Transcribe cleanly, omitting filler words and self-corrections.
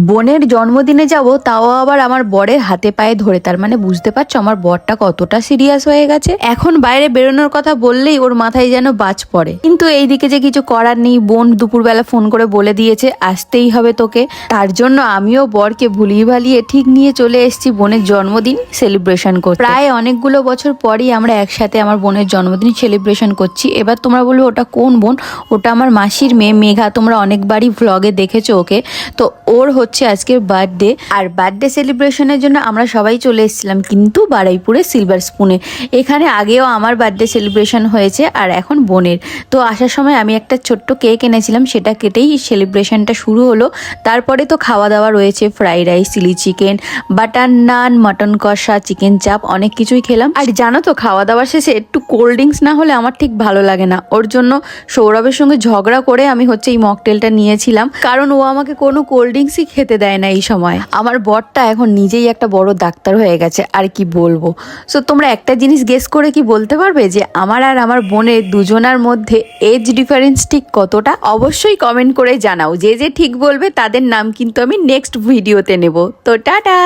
বোনের জন্মদিনে যাব, তাও আবার আমার বরের হাতে পায়ে ধরে। তার মানে বুঝতে পারছো আমার বরটা কতটা সিরিয়াস হয়ে গেছে। এখন বাইরে বেরোনোর কথা বললেই ওর মাথায় যেন বাজ পড়ে। কিন্তু এইদিকে যে কিছু করার নেই, বোন দুপুরবেলা ফোন করে বলে দিয়েছে আসতেই হবে তোকে। তার জন্য আমিও বরকে ভুলিয়ে ভালিয়ে ঠিক নিয়ে চলে এসেছি বোনের জন্মদিন সেলিব্রেশন করতে। প্রায় অনেকগুলো বছর পরই আমরা একসাথে আমার বোনের জন্মদিন সেলিব্রেশন করছি। এবার তোমরা বলবে ওটা কোন বোন? ওটা আমার মাসির মেয়ে মেঘা। তোমরা অনেকবারই ভ্লগে দেখেছো ওকে। তো ওর হচ্ছে আজকের বার্থডে, আর বার্থডে সেলিব্রেশনের জন্য আমরা সবাই চলে এসেছিলাম কিন্তু বারুইপুরে সিলভার স্পুনে। এখানে আগেও আমার বার্থডে সেলিব্রেশন হয়েছে আর এখন বোনের। তো আসার সময় আমি একটা ছোট্ট কেক এনেছিলাম, সেটা কেটেই সেলিব্রেশনটা শুরু হলো। তারপরে তো খাওয়া দাওয়া রয়েছে, fried rice, chilli chicken, butter naan, mutton কষা, চিকেন চাপ, অনেক কিছুই খেলাম। আর জানো তো খাওয়া দাওয়ার শেষে একটু কোল্ড ড্রিঙ্কস না হলে আমার ঠিক ভালো লাগে না। ওর জন্য সৌরভের সঙ্গে ঝগড়া করে আমি হচ্ছে এই মকটেলটা নিয়েছিলাম, কারণ ও আমাকে কোনো কোল্ড ড্রিঙ্কসই খেতে দেয় না এই সময়। আমার বরটা এখন নিজেই একটা বড় ডাক্তার হয়ে গেছে, আর কি বলবো। সো তোমরা একটা জিনিস গেস করে কি বলতে পারবে যে আমার আর আমার বোনের দুজনার মধ্যে এজ ডিফারেন্স ঠিক কতটা? অবশ্যই কমেন্ট করে জানাও। যে যে ঠিক বলবে তাদের নাম কিন্তু আমি নেক্সট ভিডিওতে নেব। তো টাটা।